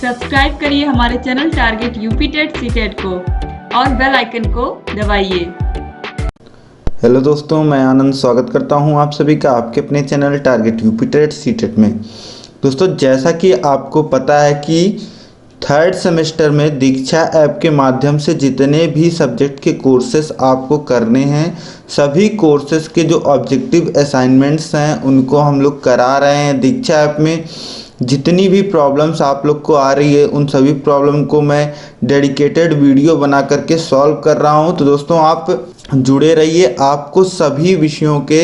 Subscribe करिए हमारे channel target UP TET CTET को और बेल आइकन को दबाइए। हेलो दोस्तों, मैं आनंद स्वागत करता हूं आप सभी का आपके अपने channel target UP TET CTET में। दोस्तों, जैसा कि आपको पता है कि थर्ड सेमेस्टर में दीक्षा ऐप के माध्यम से जितने भी सब्जेक्ट के कोर्सेस आपको करने हैं, सभी कोर्सेस के जो ऑब्जेक्टिव असाइनमेंट्स हैं उनको हम लोग करा रहे हैं दीक्षा ऐप में। जितनी भी प्रॉब्लम्स आप लोग को आ रही है उन सभी प्रॉब्लम को मैं डेडिकेटेड वीडियो बना करके सॉल्व कर रहा हूं। तो दोस्तों, आप जुड़े रहिए, आपको सभी विषयों के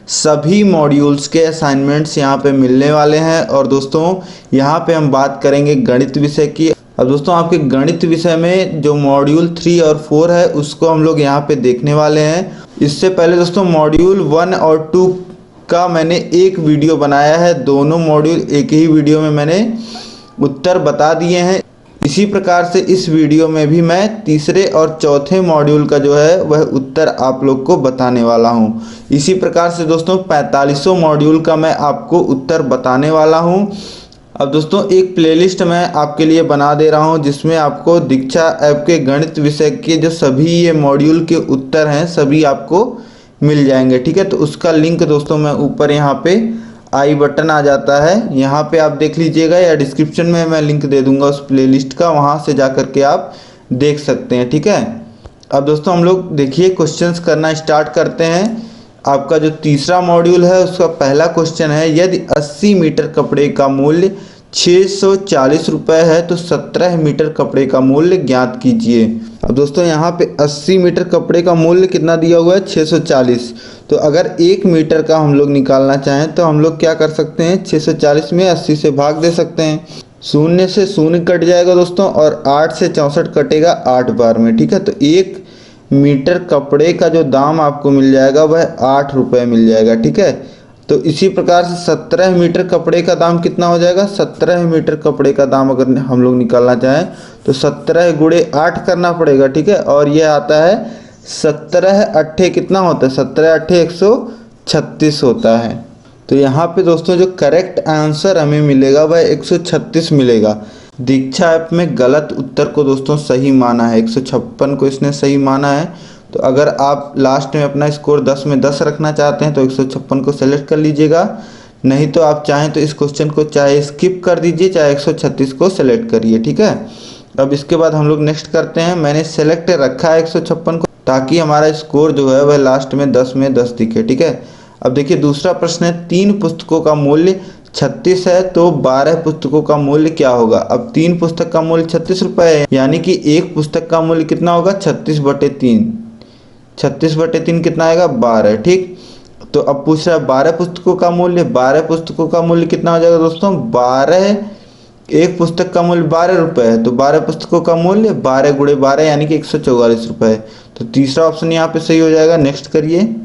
सभी मॉड्यूल्स के असाइनमेंट्स यहाँ पे मिलने वाले हैं। और दोस्तों, यहाँ पे हम बात करेंगे गणित विषय की। अब दोस्तों, आपके गणित विषय में जो मॉड्यूल 3 और 4 है उसको हम लोग यहाँ पे देखने वाले हैं। इससे पहले दोस्तों, मॉड्यूल 1 और 2 का मैंने एक वीडियो बनाया है। दोनों मॉड्यूल एक ही वीडियो में मैंने उत्तर बता दिए हैं। इसी प्रकार से इस वीडियो में भी मैं तीसरे और चौथे मॉड्यूल का जो है वह उत्तर आप लोग को बताने वाला हूं। इसी प्रकार से दोस्तों 45वां मॉड्यूल का मैं आपको उत्तर बताने वाला हूं। अब दोस्तों, एक प्लेलिस्ट मैं आपके लिए बना दे रहा हूं जिसमें आपको दीक्षा ऐप के गणित विषय के जो सभी ये मॉड्यूल के उत्तर हैं सभी आपको मिल जाएंगे। ठीक है, तो उसका लिंक दोस्तों मैं ऊपर यहाँ पे आई बटन आ जाता है, यहाँ पे आप देख लीजिएगा, या डिस्क्रिप्शन में मैं लिंक दे दूंगा उस प्लेलिस्ट का, वहाँ से जा करके आप देख सकते हैं। ठीक है, अब दोस्तों हम लोग देखिए क्वेश्चंस करना स्टार्ट करते हैं। आपका जो तीसरा मॉड्यूल है उसका पहला क्वेश्चन है, यदि 80 मीटर कपड़े का मूल्य 640 रुपये है तो 17 मीटर कपड़े का मूल्य ज्ञात कीजिए। अब दोस्तों, यहाँ पे 80 मीटर कपड़े का मूल्य कितना दिया हुआ है, 640। तो अगर 1 मीटर का हम लोग निकालना चाहें तो हम लोग क्या कर सकते हैं, 640 में 80 से भाग दे सकते हैं। शून्य से शून्य कट जाएगा दोस्तों, और 8 से 64 कटेगा 8 बार में। ठीक है, तो 1 मीटर कपड़े का जो दाम आपको मिल जाएगा वह 8 रुपये मिल जाएगा। ठीक है, तो इसी प्रकार से 17 मीटर कपड़े का दाम कितना हो जाएगा, 17 मीटर कपड़े का दाम अगर हम लोग निकालना चाहें तो 17 गुणे 8 करना पड़ेगा। ठीक है, और ये आता है 17 अट्ठे कितना होता है, 17 अट्ठे 136 होता है। तो यहाँ पे दोस्तों जो करेक्ट आंसर हमें मिलेगा वह 136 मिलेगा। दीक्षा ऐप में गलत उत्तर को दोस्तों सही माना है, 156 को इसने सही माना है। तो अगर आप लास्ट में अपना स्कोर 10 में 10 रखना चाहते हैं तो 156 को सेलेक्ट कर लीजिएगा, नहीं तो आप चाहें तो इस क्वेश्चन को चाहे स्किप कर दीजिए, चाहे 136 को सेलेक्ट करिए। ठीक है, अब इसके बाद हम लोग नेक्स्ट करते हैं। मैंने सेलेक्ट रखा है 156 को ताकि हमारा स्कोर जो है वह लास्ट में 10 में 10 दिखे। ठीक है, अब देखिए दूसरा प्रश्न है, 3 पुस्तकों का मूल्य 36 है तो 12 पुस्तकों का मूल्य क्या होगा। अब 3 पुस्तक का मूल्य 36 रुपये है, यानी कि एक पुस्तक का मूल्य कितना होगा, 36/3। 36/3 कितना आएगा, 12। ठीक, तो अब पूछ रहा है 12 पुस्तकों का मूल्य। 12 पुस्तकों का मूल्य कितना हो जाएगा दोस्तों, 12, एक पुस्तक का मूल्य 12 रुपये है तो 12 पुस्तकों का मूल्य 12 गुणे 12 यानी कि 144 रुपये। तो तीसरा ऑप्शन यहाँ पे सही हो जाएगा। नेक्स्ट करिए।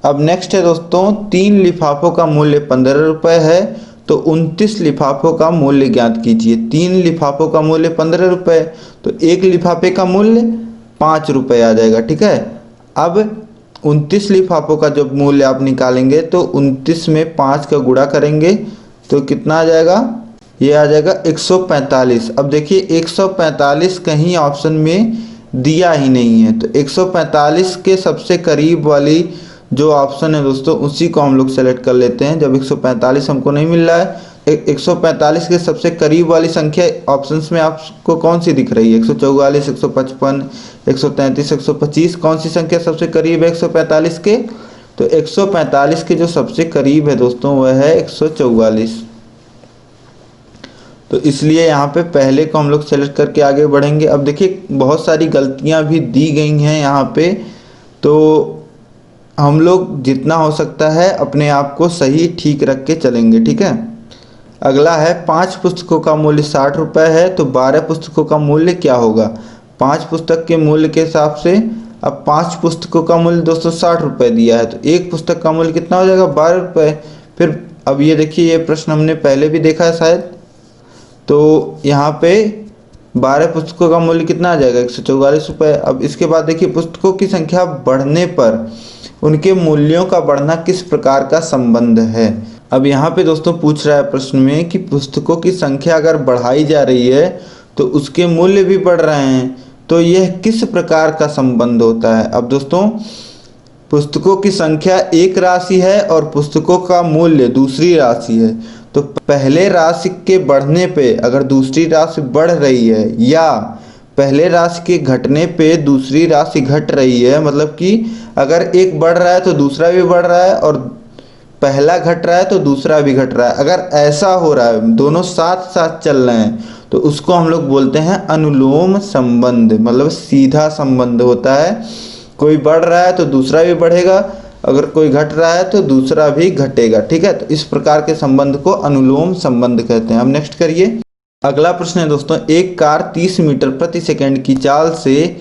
अब नेक्स्ट है दोस्तों, 3 लिफाफों का मूल्य 15 रुपये है तो 29 लिफाफों का मूल्य ज्ञात कीजिए। 3 लिफाफों का मूल्य 15 रुपये, तो एक लिफाफे का मूल्य 5 रुपये आ जाएगा। ठीक है, अब 29 लिफाफों का जब मूल्य आप निकालेंगे तो 29 में 5 का गुणा करेंगे तो कितना आ जाएगा, ये आ जाएगा 145। अब देखिए 145 कहीं ऑप्शन में दिया ही नहीं है, तो 145 के सबसे करीब वाली जो ऑप्शन है दोस्तों उसी को हम लोग सेलेक्ट कर लेते हैं। जब 145 हमको नहीं मिल रहा है, 145 के सबसे करीब वाली संख्या ऑप्शंस में आपको कौन सी दिख रही है, 144, 155, 133, 125, कौन सी संख्या सबसे करीब है 145 के, तो 145 के जो सबसे करीब है दोस्तों वह है 144। तो इसलिए यहाँ पे पहले को हम लोग सेलेक्ट करके आगे बढ़ेंगे। अब देखिए बहुत सारी गलतियाँ भी दी गई हैं यहाँ पे, तो हम लोग जितना हो सकता है अपने आप को सही ठीक रख के चलेंगे। ठीक है, अगला है 5 पुस्तकों का मूल्य 60 रुपये है तो 12 पुस्तकों का मूल्य क्या होगा। 5 पुस्तक के मूल्य के हिसाब से अब 5 पुस्तकों का मूल्य दोस्तों 60 रुपये दिया है तो एक पुस्तक का मूल्य कितना हो जाएगा, 12 रुपये। फिर अब ये देखिए, ये प्रश्न हमने पहले भी देखा है शायद, तो यहाँ पे 12 पुस्तकों का मूल्य कितना आ जाएगा, 144 रुपये। अब इसके बाद देखिए, पुस्तकों की संख्या बढ़ने पर उनके मूल्यों का बढ़ना किस प्रकार का संबंध है। अब यहाँ पे दोस्तों पूछ रहा है प्रश्न में कि पुस्तकों की संख्या अगर बढ़ाई जा रही है तो उसके मूल्य भी बढ़ रहे हैं, तो यह किस प्रकार का संबंध होता है। अब दोस्तों पुस्तकों की संख्या एक राशि है और पुस्तकों का मूल्य दूसरी राशि है, तो पहले राशि के बढ़ने पे अगर दूसरी राशि बढ़ रही है या पहले राशि के घटने पे दूसरी राशि घट रही है, मतलब कि अगर एक बढ़ रहा है तो दूसरा भी बढ़ रहा है और पहला घट रहा है तो दूसरा भी घट रहा है, अगर ऐसा हो रहा है दोनों साथ साथ चल रहे हैं तो उसको हम लोग बोलते हैं अनुलोम संबंध, मतलब सीधा संबंध होता है। कोई बढ़ रहा है तो दूसरा भी बढ़ेगा, अगर कोई घट रहा है तो दूसरा भी घटेगा, ठीक है। तो इस प्रकार के संबंध को अनुलोम संबंध कहते हैं। अब नेक्स्ट करिए। अगला प्रश्न है दोस्तों, एक कार 30 मीटर प्रति सेकंड की चाल से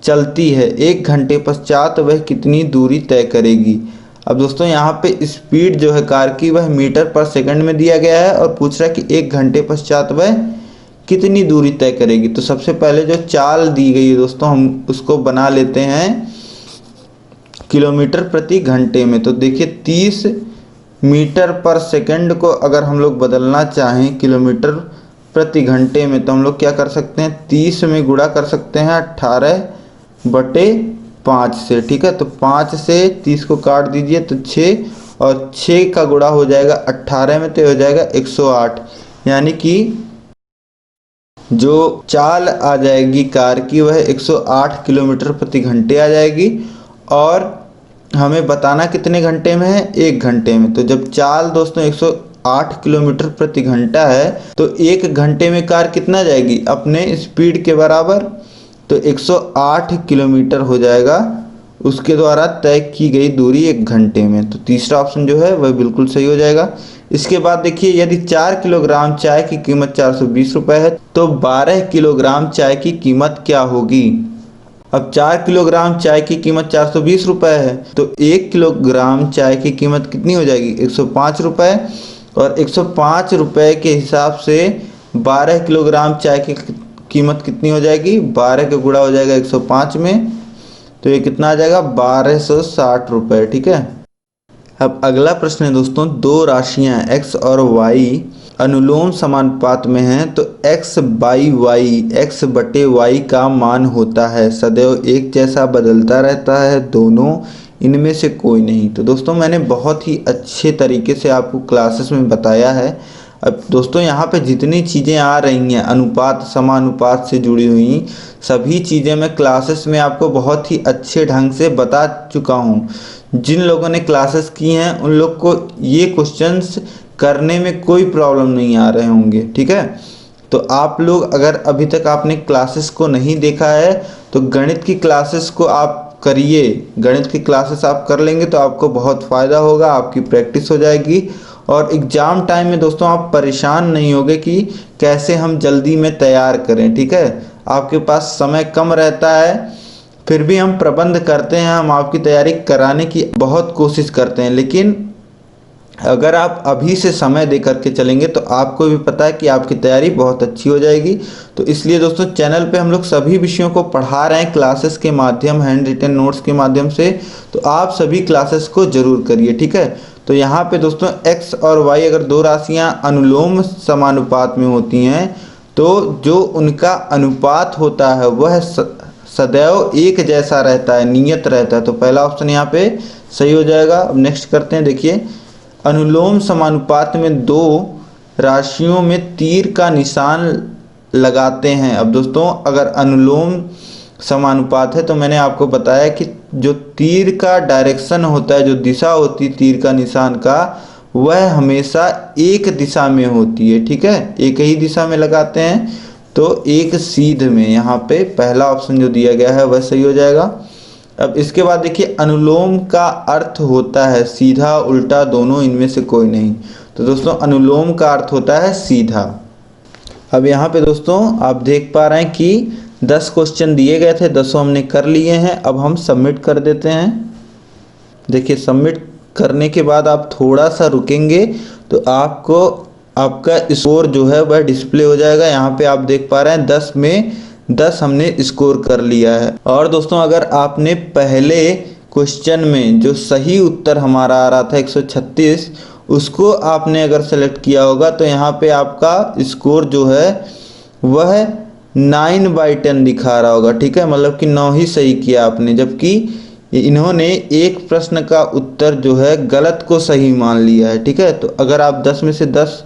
चलती है, 1 घंटे पश्चात वह कितनी दूरी तय करेगी। अब दोस्तों यहाँ पे स्पीड जो है कार की वह मीटर पर सेकंड में दिया गया है और पूछ रहा है कि 1 घंटे पश्चात वह कितनी दूरी तय करेगी। तो सबसे पहले जो चाल दी गई है दोस्तों हम उसको बना लेते हैं किलोमीटर प्रति घंटे में। तो देखिए 30 मीटर पर सेकंड को अगर हम लोग बदलना चाहें किलोमीटर प्रति घंटे में, तो हम लोग क्या कर सकते हैं, 30 में गुणा कर सकते हैं 18/5 से, ठीक है। तो 5 से 30 को काट दीजिए तो 6 और 6 का गुणा हो जाएगा 18 में तो हो जाएगा 108, यानी कि जो चाल आ जाएगी कार की वह 108 किलोमीटर प्रति घंटे आ जाएगी और हमें बताना कितने घंटे में है, 1 घंटे में। तो जब चाल दोस्तों 108 किलोमीटर प्रति घंटा है तो 1 घंटे में कार कितना जाएगी, अपने स्पीड के बराबर, तो 108 किलोमीटर हो जाएगा उसके द्वारा तय की गई दूरी 1 घंटे में। तो तीसरा ऑप्शन जो है वह बिल्कुल सही हो जाएगा। इसके बाद देखिए यदि 4 किलोग्राम चाय की कीमत 420 रुपये है तो 12 किलोग्राम चाय की कीमत क्या होगी। अब 4 किलोग्राम चाय की कीमत 420 रुपये है तो 1 किलोग्राम चाय की कीमत कितनी हो जाएगी, 105 रुपये, और 105 रुपये के हिसाब से 12 किलोग्राम चाय की कीमत कितनी हो जाएगी, 12 का गुणा हो जाएगा 105 में, तो ये कितना आ जाएगा 1260 रुपये, ठीक है। अब अगला प्रश्न है दोस्तों, दो राशियां x और y अनुलोम समानुपात में हैं तो x बाई वाई x बटे y का मान होता है सदैव एक जैसा बदलता रहता है, दोनों इनमें से कोई नहीं। तो दोस्तों मैंने बहुत ही अच्छे तरीके से आपको क्लासेस में बताया है। अब दोस्तों यहाँ पे जितनी चीज़ें आ रही हैं अनुपात समानुपात से जुड़ी हुई सभी चीज़ें मैं क्लासेस में आपको बहुत ही अच्छे ढंग से बता चुका हूँ। जिन लोगों ने क्लासेस की हैं उन लोग को ये क्वेश्चंस करने में कोई प्रॉब्लम नहीं आ रहे होंगे, ठीक है। तो आप लोग अगर अभी तक आपने क्लासेस को नहीं देखा है तो गणित की क्लासेस को आप करिए, गणित की क्लासेस आप कर लेंगे तो आपको बहुत फ़ायदा होगा, आपकी प्रैक्टिस हो जाएगी और एग्ज़ाम टाइम में दोस्तों आप परेशान नहीं होगे कि कैसे हम जल्दी में तैयार करें, ठीक है। आपके पास समय कम रहता है फिर भी हम प्रबंध करते हैं, हम आपकी तैयारी कराने की बहुत कोशिश करते हैं, लेकिन अगर आप अभी से समय दे करके चलेंगे तो आपको भी पता है कि आपकी तैयारी बहुत अच्छी हो जाएगी। तो इसलिए दोस्तों चैनल पे हम लोग सभी विषयों को पढ़ा रहे हैं क्लासेस के माध्यम, हैंड रिटन नोट्स के माध्यम से, तो आप सभी क्लासेस को जरूर करिए, ठीक है। तो यहाँ पे दोस्तों x और y अगर दो राशियाँ अनुलोम समानुपात में होती हैं तो जो उनका अनुपात होता है वह सदैव एक जैसा रहता है, नियत रहता है। तो पहला ऑप्शन यहाँ पे सही हो जाएगा। अब नेक्स्ट करते हैं, देखिए अनुलोम समानुपात में दो राशियों में तीर का निशान लगाते हैं। अब दोस्तों अगर अनुलोम समानुपात है तो मैंने आपको बताया कि जो तीर का डायरेक्शन होता है, जो दिशा होती है तीर का निशान का, वह हमेशा एक दिशा में होती है, ठीक है, एक ही दिशा में लगाते हैं तो एक सीध में। यहाँ पे पहला ऑप्शन जो दिया गया है वह सही हो जाएगा। अब इसके बाद देखिए अनुलोम का अर्थ होता है सीधा उल्टा दोनों, इनमें से कोई नहीं। तो दोस्तों अनुलोम का अर्थ होता है सीधा। अब यहाँ पे दोस्तों आप देख पा रहे हैं कि 10 क्वेश्चन दिए गए थे, 10 हमने कर लिए हैं। अब हम सबमिट कर देते हैं। देखिए सबमिट करने के बाद आप थोड़ा सा रुकेंगे तो आपको आपका स्कोर जो है वह डिस्प्ले हो जाएगा। यहाँ पे आप देख पा रहे हैं 10 में 10 हमने स्कोर कर लिया है। और दोस्तों अगर आपने पहले क्वेश्चन में जो सही उत्तर हमारा आ रहा था 136, उसको आपने अगर सेलेक्ट किया होगा तो यहाँ पे आपका स्कोर जो है वह 9/10 दिखा रहा होगा, ठीक है, मतलब कि 9 ही सही किया आपने, जबकि इन्होंने एक प्रश्न का उत्तर जो है गलत को सही मान लिया है, ठीक है। तो अगर आप 10 में से 10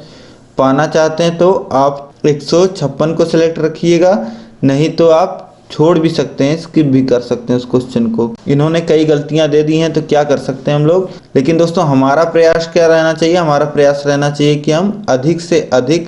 पाना चाहते हैं तो आप 156 को सिलेक्ट रखिएगा, नहीं तो आप छोड़ भी सकते हैं, स्किप भी कर सकते हैं उस क्वेश्चन को। इन्होंने कई गलतियां दे दी हैं तो क्या कर सकते हैं हम लोग। लेकिन दोस्तों हमारा प्रयास क्या रहना चाहिए, हमारा प्रयास रहना चाहिए कि हम अधिक से अधिक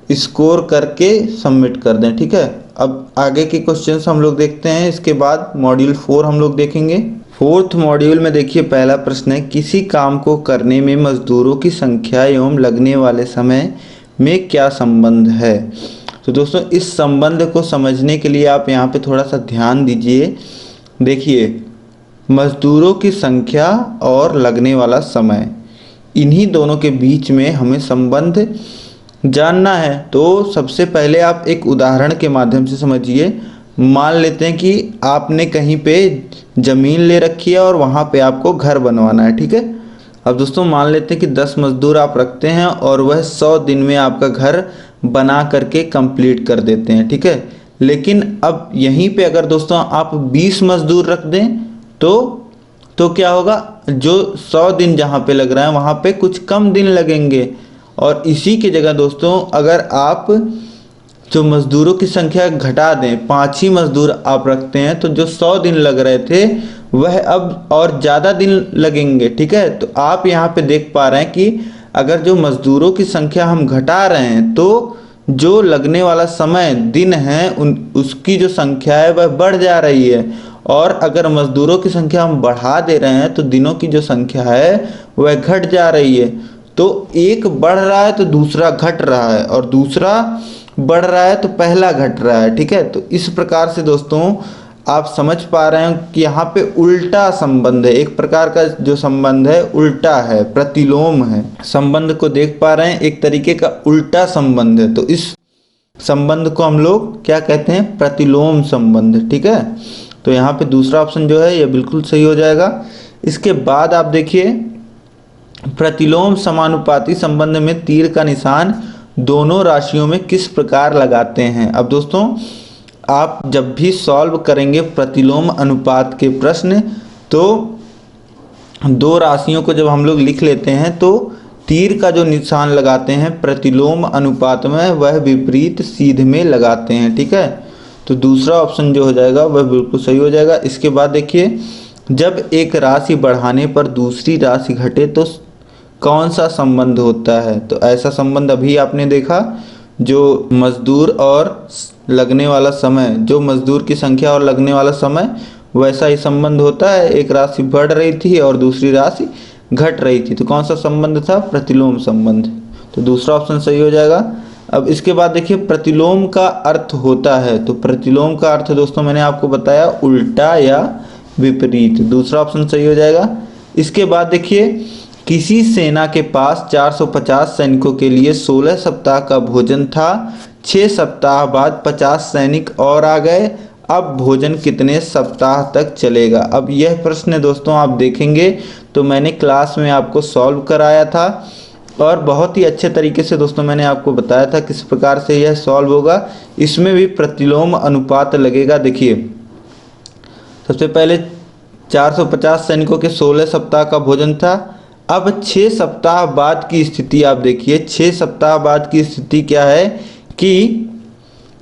स्कोर करके सबमिट कर दें, ठीक है। अब आगे के क्वेश्चंस हम लोग देखते हैं, इसके बाद मॉड्यूल 4 हम लोग देखेंगे। 4th मॉड्यूल में देखिए पहला प्रश्न है, किसी काम को करने में मजदूरों की संख्या एवं लगने वाले समय में क्या संबंध है। तो दोस्तों इस संबंध को समझने के लिए आप यहाँ पे थोड़ा सा ध्यान दीजिए। देखिए मजदूरों की संख्या और लगने वाला समय, इन्हीं दोनों के बीच में हमें संबंध जानना है। तो सबसे पहले आप एक उदाहरण के माध्यम से समझिए। मान लेते हैं कि आपने कहीं पे ज़मीन ले रखी है और वहाँ पे आपको घर बनवाना है, ठीक है। अब दोस्तों मान लेते हैं कि 10 मजदूर आप रखते हैं और वह 100 दिन में आपका घर बना करके कंप्लीट कर देते हैं, ठीक है। लेकिन अब यहीं पे अगर दोस्तों आप 20 मजदूर रख दें तो क्या होगा, जो 100 दिन जहाँ पे लग रहा है वहाँ पे कुछ कम दिन लगेंगे। और इसी की जगह दोस्तों अगर आप जो मजदूरों की संख्या घटा दें, 5 ही मजदूर आप रखते हैं, तो जो 100 दिन लग रहे थे वह अब और ज़्यादा दिन लगेंगे, ठीक है। तो आप यहाँ पे देख पा रहे हैं कि अगर जो मजदूरों की संख्या हम घटा रहे हैं तो जो लगने वाला समय दिन है उसकी जो संख्या है वह बढ़ जा रही है, और अगर मजदूरों की संख्या हम बढ़ा दे रहे हैं तो दिनों की जो संख्या है वह घट जा रही है। तो एक बढ़ रहा है तो दूसरा घट रहा है, और दूसरा बढ़ रहा है तो पहला घट रहा है, ठीक है। तो इस प्रकार से दोस्तों आप समझ पा रहे हैं कि यहाँ पे उल्टा संबंध है, एक प्रकार का जो संबंध है उल्टा है, प्रतिलोम है। संबंध को देख पा रहे हैं, एक तरीके का उल्टा संबंध है। तो इस संबंध को हम लोग क्या कहते हैं, प्रतिलोम संबंध, ठीक है। तो यहाँ पे दूसरा ऑप्शन जो है ये बिल्कुल सही हो जाएगा। इसके बाद आप देखिए प्रतिलोम समानुपाती संबंध में तीर का निशान दोनों राशियों में किस प्रकार लगाते हैं। अब दोस्तों आप जब भी सॉल्व करेंगे प्रतिलोम अनुपात के प्रश्न, तो दो राशियों को जब हम लोग लिख लेते हैं तो तीर का जो निशान लगाते हैं प्रतिलोम अनुपात में वह विपरीत सीध में लगाते हैं, ठीक है। तो दूसरा ऑप्शन जो हो जाएगा वह बिल्कुल सही हो जाएगा। इसके बाद देखिए जब एक राशि बढ़ाने पर दूसरी राशि घटे तो कौन सा संबंध होता है। तो ऐसा संबंध अभी आपने देखा, जो मजदूर और लगने वाला समय, जो मजदूर की संख्या और लगने वाला समय, वैसा ही संबंध होता है। एक राशि बढ़ रही थी और दूसरी राशि घट रही थी, तो कौन सा संबंध था, प्रतिलोम संबंध। तो दूसरा ऑप्शन सही हो जाएगा। अब इसके बाद देखिए प्रतिलोम का अर्थ होता है, तो प्रतिलोम का अर्थ दोस्तों मैंने आपको बताया उल्टा या विपरीत, दूसरा ऑप्शन सही हो जाएगा। इसके बाद देखिए किसी सेना के पास 450 सैनिकों के लिए 16 सप्ताह का भोजन था, 6 सप्ताह बाद 50 सैनिक और आ गए, अब भोजन कितने सप्ताह तक चलेगा। अब यह प्रश्न दोस्तों आप देखेंगे तो मैंने क्लास में आपको सॉल्व कराया था और बहुत ही अच्छे तरीके से दोस्तों मैंने आपको बताया था किस प्रकार से यह सॉल्व होगा। इसमें भी प्रतिलोम अनुपात लगेगा। देखिए सबसे पहले 450 सैनिकों के 16 सप्ताह का भोजन था। अब 6 सप्ताह बाद की स्थिति आप देखिए, 6 सप्ताह बाद की स्थिति क्या है कि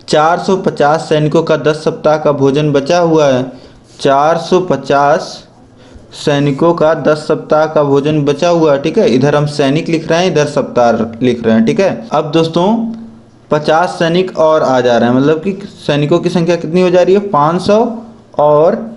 450 सैनिकों का 10 सप्ताह का भोजन बचा हुआ है। 450 सैनिकों का 10 सप्ताह का भोजन बचा हुआ है, ठीक है। इधर हम सैनिक लिख रहे हैं, इधर सप्ताह लिख रहे हैं, ठीक है। अब दोस्तों 50 सैनिक और आ जा रहे हैं, मतलब कि सैनिकों की संख्या कितनी हो जा रही है, 500। और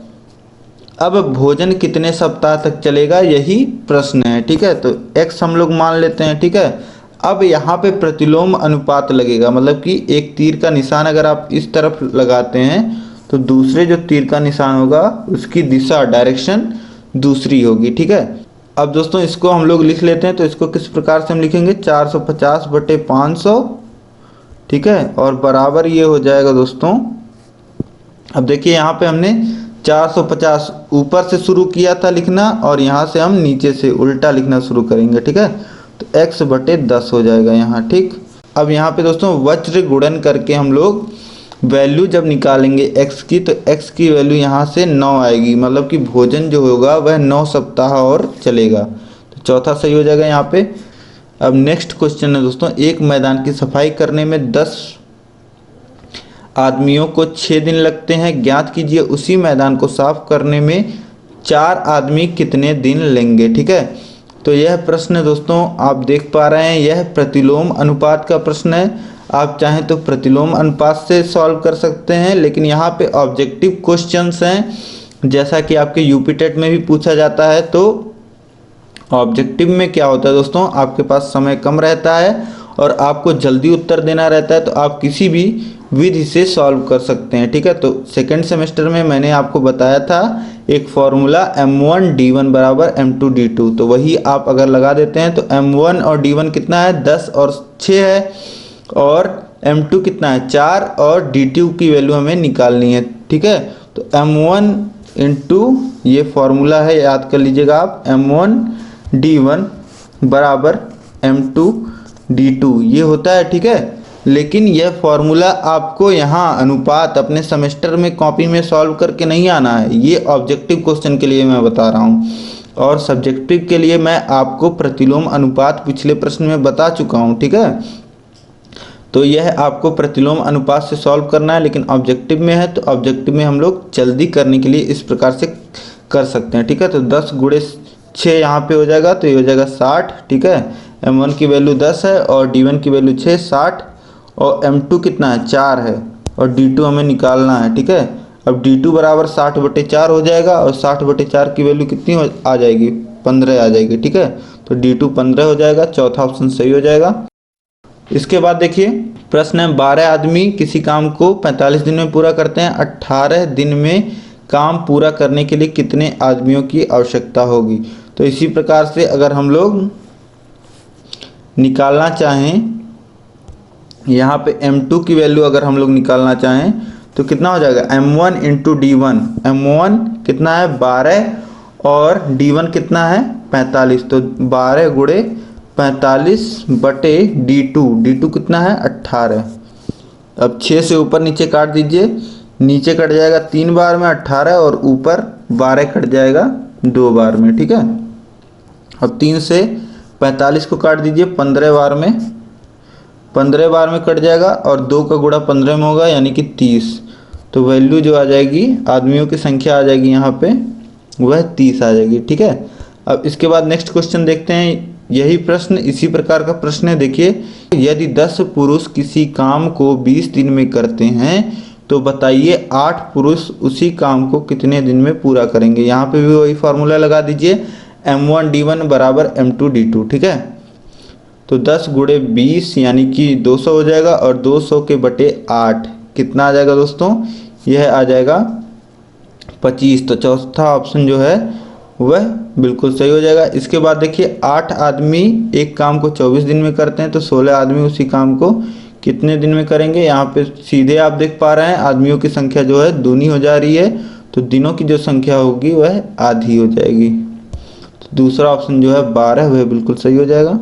अब भोजन कितने सप्ताह तक चलेगा, यही प्रश्न है, ठीक है। तो x हम लोग मान लेते हैं, ठीक है। अब यहाँ पे प्रतिलोम अनुपात लगेगा, मतलब कि एक तीर का निशान अगर आप इस तरफ लगाते हैं तो दूसरे जो तीर का निशान होगा उसकी दिशा, डायरेक्शन दूसरी होगी, ठीक है। अब दोस्तों इसको हम लोग लिख लेते हैं, तो इसको किस प्रकार से हम लिखेंगे, 450 बटे 500, ठीक है, और बराबर ये हो जाएगा दोस्तों। अब देखिए यहाँ पे हमने 450 ऊपर से शुरू किया था लिखना और यहाँ से हम नीचे से उल्टा लिखना शुरू करेंगे, ठीक है। तो x बटे 10 हो जाएगा यहाँ, ठीक। अब यहाँ पे दोस्तों वज्र गुणन करके हम लोग वैल्यू जब निकालेंगे x की, तो x की वैल्यू यहाँ से 9 आएगी, मतलब कि भोजन जो होगा वह 9 सप्ताह और चलेगा। तो चौथा सही हो जाएगा यहाँ पे। अब नेक्स्ट क्वेश्चन है दोस्तों, एक मैदान की सफाई करने में 10 आदमियों को 6 दिन लगते हैं, ज्ञात कीजिए उसी मैदान को साफ करने में 4 आदमी कितने दिन लेंगे, ठीक है। तो यह प्रश्न दोस्तों आप देख पा रहे हैं, यह प्रतिलोम अनुपात का प्रश्न है। आप चाहें तो प्रतिलोम अनुपात से सॉल्व कर सकते हैं, लेकिन यहाँ पे ऑब्जेक्टिव क्वेश्चंस हैं, जैसा कि आपके यूपी टेट में भी पूछा जाता है। तो ऑब्जेक्टिव में क्या होता है दोस्तों, आपके पास समय कम रहता है और आपको जल्दी उत्तर देना रहता है, तो आप किसी भी विधि से सॉल्व कर सकते हैं, ठीक है। तो सेकेंड सेमेस्टर में मैंने आपको बताया था एक फॉर्मूला m1d1 बराबर m2d2, तो वही आप अगर लगा देते हैं तो m1 और d1 कितना है 10 और 6 है, और m2 कितना है 4, और d2 की वैल्यू हमें निकालनी है, ठीक है। तो m1 इंटू ये फॉर्मूला है, याद कर लीजिएगा आप, m1d1 बराबर m2d2 ये होता है, ठीक है। लेकिन यह फॉर्मूला आपको यहाँ अनुपात अपने सेमेस्टर में कॉपी में सॉल्व करके नहीं आना है, ये ऑब्जेक्टिव क्वेश्चन के लिए मैं बता रहा हूँ, और सब्जेक्टिव के लिए मैं आपको प्रतिलोम अनुपात पिछले प्रश्न में बता चुका हूँ, ठीक है। तो यह आपको प्रतिलोम अनुपात से सॉल्व करना है, लेकिन ऑब्जेक्टिव में है, तो ऑब्जेक्टिव में हम लोग जल्दी करने के लिए इस प्रकार से कर सकते हैं, ठीक है। तो 10 गुणे 6 यहाँ पे हो जाएगा, तो ये हो जाएगा 60, ठीक है। m1 की वैल्यू 10 है और d1 की वैल्यू 6, 60, और m2 कितना है 4 है, और d2 हमें निकालना है, ठीक है। अब d2 बराबर 60 बटे 4 हो जाएगा, और 60 बटे 4 की वैल्यू कितनी आ जाएगी 15 आ जाएगी, ठीक है। तो d2 15 हो जाएगा, चौथा ऑप्शन सही हो जाएगा। इसके बाद देखिए प्रश्न है, 12 आदमी किसी काम को 45 दिन में पूरा करते हैं, 18 दिन में काम पूरा करने के लिए कितने आदमियों की आवश्यकता होगी। तो इसी प्रकार से अगर हम लोग निकालना चाहें, यहाँ पे m2 की वैल्यू अगर हम लोग निकालना चाहें तो कितना हो जाएगा m1 इंटू d1, m1 कितना है 12 और d1 कितना है 45, तो 12 गुणे 45 बटे d2 कितना है 18। अब 6 से ऊपर नीचे काट दीजिए, नीचे कट जाएगा 3 बार में 18 और ऊपर 12 कट जाएगा 2 बार में, ठीक है। अब 3 से 45 को काट दीजिए 15 बार में, 15 बार में कट जाएगा, और 2 का गुणा 15 में होगा यानी कि 30। तो वैल्यू जो आ जाएगी आदमियों की संख्या आ जाएगी यहाँ पे वह 30 आ जाएगी, ठीक है। अब इसके बाद नेक्स्ट क्वेश्चन देखते हैं, यही प्रश्न इसी प्रकार का प्रश्न है। देखिए, यदि 10 पुरुष किसी काम को 20 दिन में करते हैं तो बताइए 8 पुरुष उसी काम को कितने दिन में पूरा करेंगे। यहाँ पे भी वही फार्मूला लगा दीजिए, m1d1 बराबर m2d2, ठीक है। तो 10 गुणे 20 यानी कि 200 हो जाएगा, और 200 के बटे 8 कितना आ जाएगा दोस्तों, यह आ जाएगा 25। तो चौथा ऑप्शन जो है वह बिल्कुल सही हो जाएगा। इसके बाद देखिए 8 आदमी एक काम को 24 दिन में करते हैं, तो 16 आदमी उसी काम को कितने दिन में करेंगे। यहाँ पे सीधे आप देख पा रहे हैं आदमियों की संख्या जो है दूनी हो जा रही है, तो दिनों की जो संख्या होगी वह आधी हो जाएगी। तो दूसरा ऑप्शन जो है 12 वह बिल्कुल सही हो जाएगा।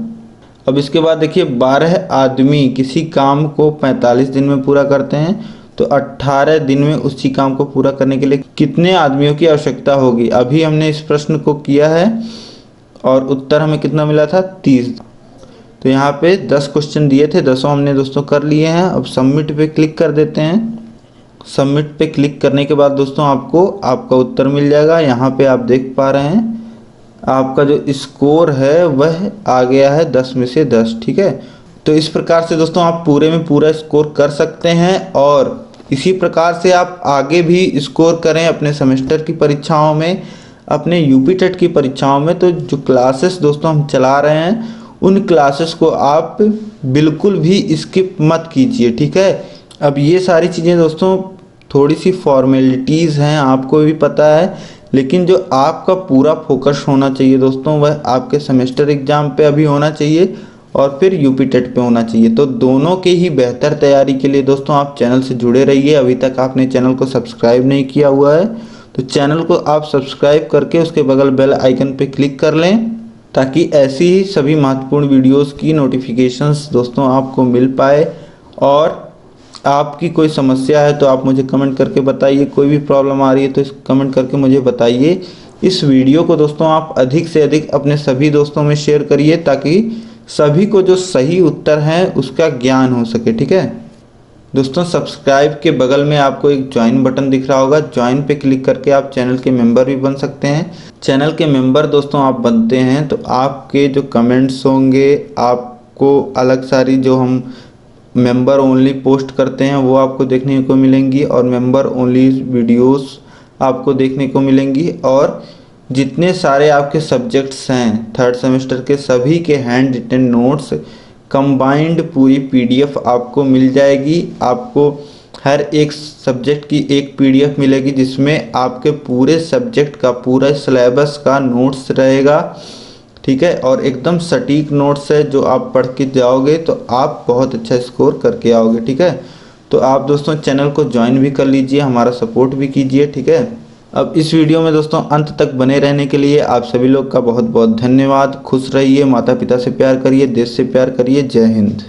अब इसके बाद देखिए 12 आदमी किसी काम को 45 दिन में पूरा करते हैं, तो 18 दिन में उसी काम को पूरा करने के लिए कितने आदमियों की आवश्यकता होगी। अभी हमने इस प्रश्न को किया है और उत्तर हमें कितना मिला था 30। तो यहाँ पे 10 क्वेश्चन दिए थे, 10 हमने दोस्तों कर लिए हैं। अब सबमिट पे क्लिक कर देते हैं। सबमिट पे क्लिक करने के बाद दोस्तों आपको आपका उत्तर मिल जाएगा। यहाँ पे आप देख पा रहे हैं आपका जो स्कोर है वह आ गया है 10 में से 10, ठीक है। तो इस प्रकार से दोस्तों आप पूरे में पूरा स्कोर कर सकते हैं, और इसी प्रकार से आप आगे भी स्कोर करें अपने सेमेस्टर की परीक्षाओं में, अपने यूपी टेट की परीक्षाओं में। तो जो क्लासेस दोस्तों हम चला रहे हैं उन क्लासेस को आप बिल्कुल भी स्किप मत कीजिए, ठीक है। अब ये सारी चीज़ें दोस्तों थोड़ी सी फॉर्मेलिटीज़ हैं, आपको भी पता है, लेकिन जो आपका पूरा फोकस होना चाहिए दोस्तों वह आपके सेमेस्टर एग्ज़ाम पे अभी होना चाहिए और फिर यूपी टेट पे होना चाहिए। तो दोनों के ही बेहतर तैयारी के लिए दोस्तों आप चैनल से जुड़े रहिए। अभी तक आपने चैनल को सब्सक्राइब नहीं किया हुआ है तो चैनल को आप सब्सक्राइब करके उसके बगल बेल आइकन पे क्लिक कर लें, ताकि ऐसी ही सभी महत्वपूर्ण वीडियोस की नोटिफिकेशंस दोस्तों आपको मिल पाए। और आपकी कोई समस्या है तो आप मुझे कमेंट करके बताइए, कोई भी प्रॉब्लम आ रही है तो कमेंट करके मुझे बताइए। इस वीडियो को दोस्तों आप अधिक से अधिक अपने सभी दोस्तों में शेयर करिए, ताकि सभी को जो सही उत्तर है उसका ज्ञान हो सके। ठीक है दोस्तों, सब्सक्राइब के बगल में आपको एक ज्वाइन बटन दिख रहा होगा, ज्वाइन पे क्लिक करके आप चैनल के मेंबर भी बन सकते हैं। चैनल के मेंबर दोस्तों आप बनते हैं तो आपके जो कमेंट्स होंगे, आपको अलग सारी जो हम मेंबर ओनली पोस्ट करते हैं वो आपको देखने को मिलेंगी, और मेंबर ओनली वीडियोस आपको देखने को मिलेंगी। और जितने सारे आपके सब्जेक्ट्स हैं थर्ड सेमेस्टर के, सभी के हैंड रिटन नोट्स कंबाइंड पूरी पीडीएफ आपको मिल जाएगी। आपको हर एक सब्जेक्ट की एक पीडीएफ मिलेगी, जिसमें आपके पूरे सब्जेक्ट का पूरा सिलेबस का नोट्स रहेगा। ठीक है, और एकदम सटीक नोट्स है, जो आप पढ़ के जाओगे तो आप बहुत अच्छा स्कोर करके आओगे। ठीक है, तो आप दोस्तों चैनल को ज्वाइन भी कर लीजिए, हमारा सपोर्ट भी कीजिए। ठीक है, अब इस वीडियो में दोस्तों अंत तक बने रहने के लिए आप सभी लोग का बहुत बहुत धन्यवाद। खुश रहिए, माता पिता से प्यार करिए, देश से प्यार करिए। जय हिंद।